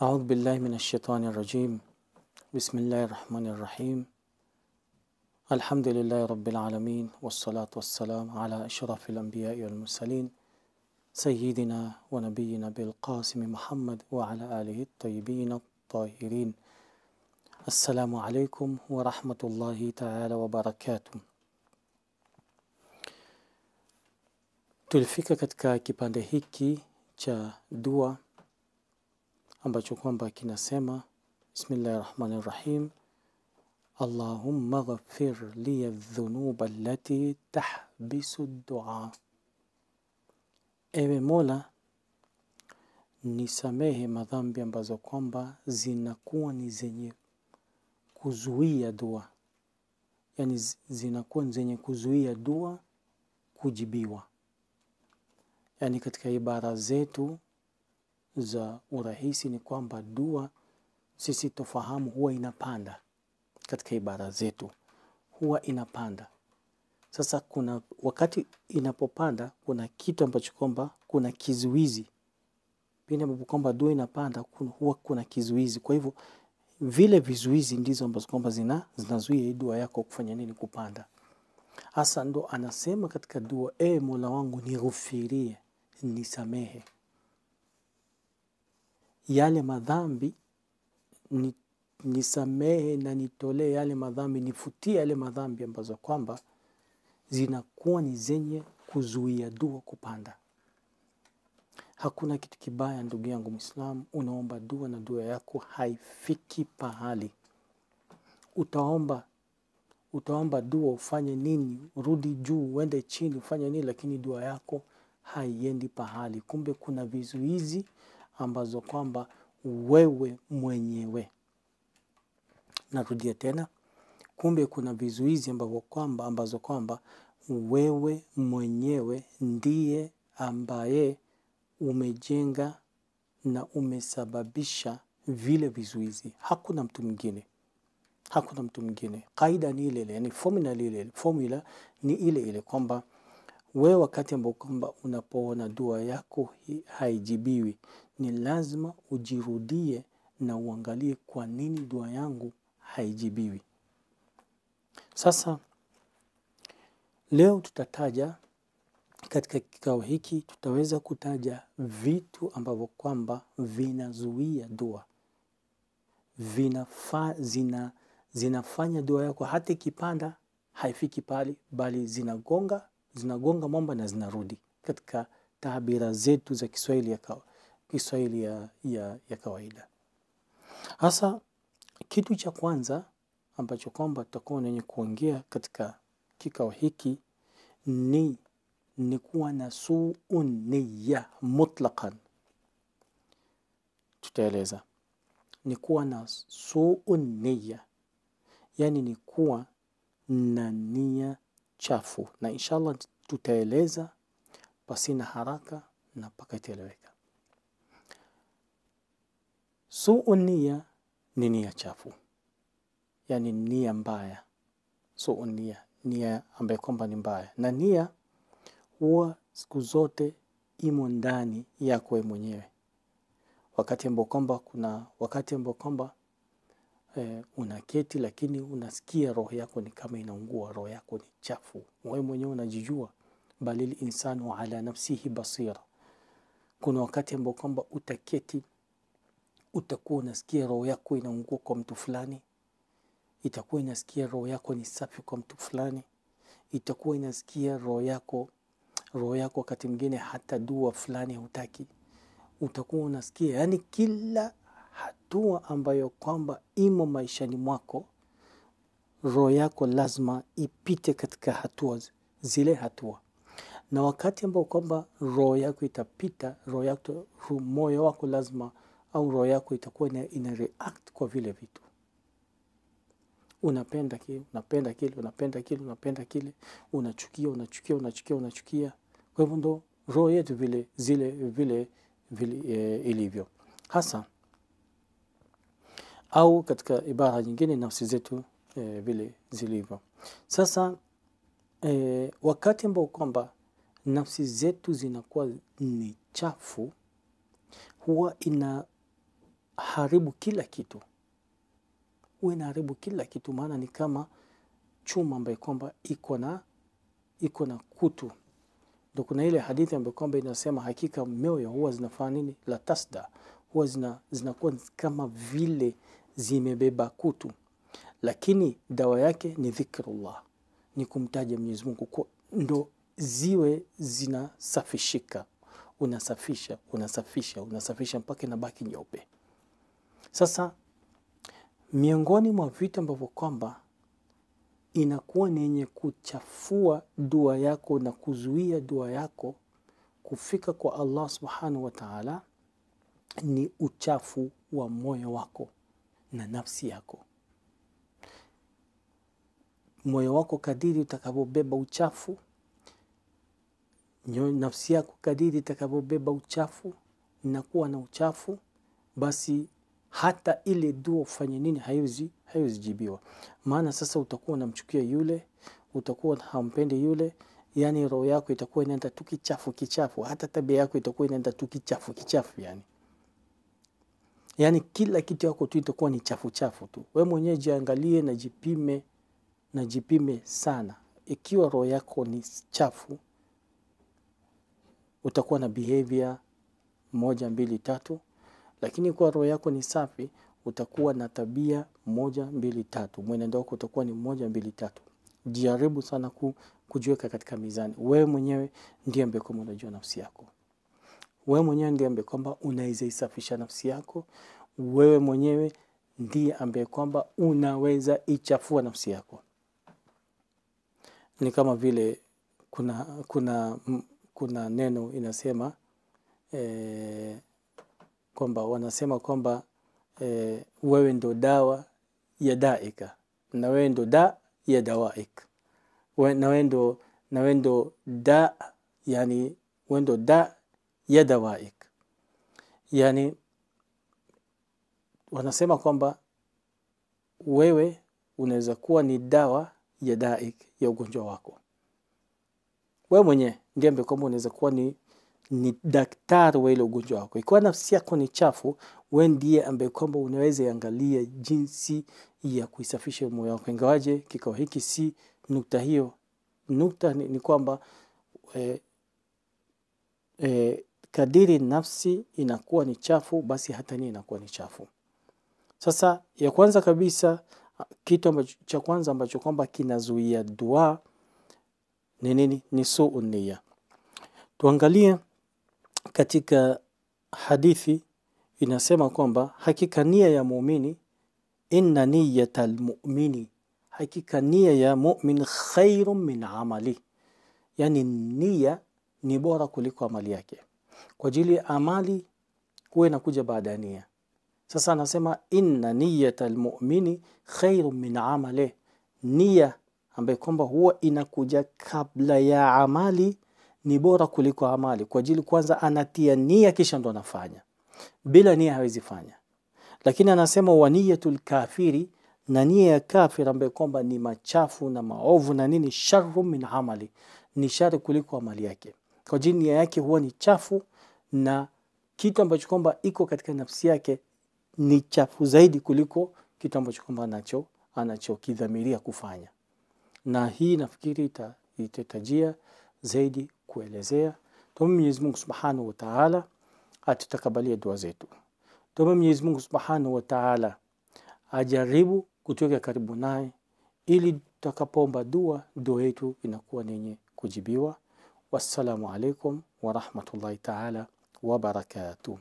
أعوذ بالله من الشيطان الرجيم. بسم الله الرحمن الرحيم. الحمد لله رب العالمين، والصلاة والسلام على أشرف الأنبياء والمرسلين سيدنا ونبينا بالقاسم محمد وعلى آله الطيبين الطاهرين. السلام عليكم ورحمة الله تعالى وبركاته. Tulifika katika kipande hiki cha dua ambacho kwamba kinasema Bismillahirrahmanirrahim. Allahumma ghafir li adh-dhunuba allati tahbisu ad-du'a. Ewe Mola, nisamehe madhambi ambazo kwamba zinakuwa ni zenye kuzuia dua. Yani zinakuwa zenye kuzuia dua kujibiwa. Yani katika ibara zetu za urahisi ni kwamba dua sisi tofahamu huwa inapanda. Katika ibara zetu huwa inapanda. Sasa kuna wakati inapopanda kuna kitu ambacho kwamba kuna kizuizi. Pindi ambapo kwamba dua inapanda huwa kuna kizuizi. Kwa hivyo vile vizuizi ndizo ambazo kwamba zinazuia dua yako kufanya nini? Kupanda. Hasa ndo anasema katika dua, Mola wangu nighufirie, nisamehe yale madhambi, nisamehe na nitolee yale madhambi, nifutie yale madhambi ambazo kwamba zinakuwa ni zenye kuzuia dua kupanda. Hakuna kitu kibaya ndugu yangu Muislamu, unaomba dua na dua yako haifiki pahali. Utaomba dua ufanye nini, rudi juu, uende chini, ufanye nini, lakini dua yako haiendi pahali. Kumbe kuna vizuizi ambazo kwamba wewe mwenyewe. Narudia tena, kumbe kuna vizuizi ambazo kwamba wewe mwenyewe ndiye ambaye umejenga na umesababisha vile vizuizi. Hakuna mtu mwingine. Hakuna mtu mwingine. Kaida ni ile ile, yani formula ni ile ile kwamba wewe wakati ambao kwamba unapoona dua yako haijibiwi, ni lazima ujirudie na uangalie kwa nini dua yangu haijibiwi. Sasa leo tutataja katika kikao hiki, tutaweza kutaja vitu ambavyo kwamba vinazuia dua. Zinafanya dua yako hata ikipanda haifiki pale, bali zinagonga mwamba na zinarudi. Katika tabira zetu za Kiswahili ya kawaida. Hasa kitu cha kwanza ambacho kwamba tutakuwa wenye kuongea katika kikao hiki ni kuwa na su'un niyya mutlaqan. Tutaeleza ni kuwa na su'un niyya, yani ni kuwa na nia chafu, na inshallah tutaeleza pasina haraka na mpaka itaeleweka. Su'un niyya ni nia chafu, yani nia mbaya. Su'un niyya, nia ambayo kwamba ni mbaya, na nia huwa siku zote imo ndani yako wewe mwenyewe. Wakati ambao kwamba unaketi lakini unasikia roho yako ni kama inaungua, roho yako ni chafu, wewe mwenyewe unajijua, balil insanu ala nafsihi basira. Kuna wakati ambao kwamba utaketi, utakuwa unasikia roho yako inaungua kwa mtu fulani, itakuwa inasikia roho yako ni safi kwa mtu fulani, itakuwa inasikia roho yako wakati mwingine hata dua fulani hutaki, utakuwa unasikia, yani kila hatua ambayo kwamba imo maishani mwako, roho yako lazima ipite katika zile hatua. Na wakati ambao kwamba roho yako itapita, moyo wako lazima, au roho yako itakuwa ina react kwa vile vitu. Unapenda kile, unachukia. Kwa hivyo ndo roho yetu vile ilivyo. Hasa au katika ibara nyingine nafsi zetu vile zilivyo. Sasa wakati ambao kwamba nafsi zetu zinakuwa ni chafu, huwa haribu kila kitu. Huwa inaharibu kila kitu, maana ni kama chuma ambayo kwamba iko na kutu. Ndio kuna ile hadithi ambayo kwamba inasema hakika mioyo huwa zinafanya nini? La tasda, huwa zinakuwa kama vile zimebeba kutu. Lakini dawa yake ni dhikrullah, ni kumtaja Mwenyezi Mungu, ndo ziwe zinasafishika. Unasafisha mpaka inabaki nyeupe. Sasa miongoni mwa vitu ambavyo kwamba inakuwa ni yenye kuchafua dua yako na kuzuia dua yako kufika kwa Allah subhanahu wa ta'ala ni uchafu wa moyo wako na nafsi yako. Moyo wako kadiri utakavyobeba uchafu, nafsi yako kadiri itakavyobeba uchafu, inakuwa na uchafu, basi hata ile dua ufanye nini haiwezi jibiwa. Maana sasa utakuwa unamchukia yule, utakuwa hampendi yule, yani roho yako itakuwa inaenda tu kichafu, hata tabia yako itakuwa inaenda tu kichafu yani kila kitu yako tu itakuwa ni chafu tu. Wewe mwenyewe jiangalie na jipime sana. Ikiwa roho yako ni chafu, utakuwa na behavior 1, 2, 3. Lakini kwa roho yako ni safi, utakuwa na tabia 1, 2, 3. Mwenendo wako utakuwa ni 1, 2, 3. Jaribu sana kujiweka katika mizani. Wewe mwenyewe ndiye ambaye kwamba unajua nafsi yako. Wewe mwenyewe ndiye ambaye kwamba unaweza isafisha nafsi yako. Wewe mwenyewe ndiye ambaye kwamba unaweza ichafua nafsi yako. Ni kama vile kuna neno inasema kwamba wanasema kwamba wewe ndo dawa ya daika na wewe ndo da ya dawaik. Na wewe ndo da, yani wewe ndo da ya dawaik. Yani wanasema kwamba wewe unaweza kuwa ni dawa ya daik ya ugonjwa wako. Wewe mwenyewe ndiye ambaye kwamba unaweza kuwa ni daktari wa ile ugonjwa wako. Ikiwa nafsi yako ni chafu, wewe ndiye ambaye kwamba unaweza angalia jinsi ya kuisafisha moyo wako. Ingawaje kikao hiki si nukta hiyo. Nukta ni kwamba kadiri nafsi inakuwa ni chafu, basi hata nia inakuwa ni chafu. Sasa ya kwanza kabisa, kitu cha kwanza ambacho kwamba kinazuia dua ni nini? Ni su'un niyya. Tuangalie katika hadithi inasema kwamba hakika nia ya muumini, inna niyyatal mu'mini, hakika nia ya mu'min khairun min amali. Yani nia ni bora kuliko amali yake. Kwa ajili amali huwa inakuja baada ya nia. Sasa anasema inna niyyatal mu'mini khairun min amali. Nia ambayo kwamba huwa inakuja kabla ya amali ni bora kuliko amali. Kwa ajili kwanza anatia nia kisha ndo anafanya. Bila nia hawezi fanya. Lakini anasema wa niyatul kafiri, na nia ya kafir ambayo kwamba ni machafu na maovu na nini, sharru min amali, ni shari kuliko amali yake. Kwa ajili nia yake huwa ni chafu na kitu ambacho kwamba iko katika nafsi yake ni chafu zaidi kuliko kitu ambacho kwamba anachokidhamiria kufanya. Na hii nafikiri itatajia zaidi kuelezea. Tuombe Mwenyezi Mungu Subhanahu wa Ta'ala atutakabalie dua zetu. Tuombe Mwenyezi Mungu Subhanahu wa Ta'ala ajaribu kutuweka karibu naye ili tutakapoomba dua yetu inakuwa yenye kujibiwa. Wassalamu alaikum wa rahmatullahi ta'ala wa barakatuh.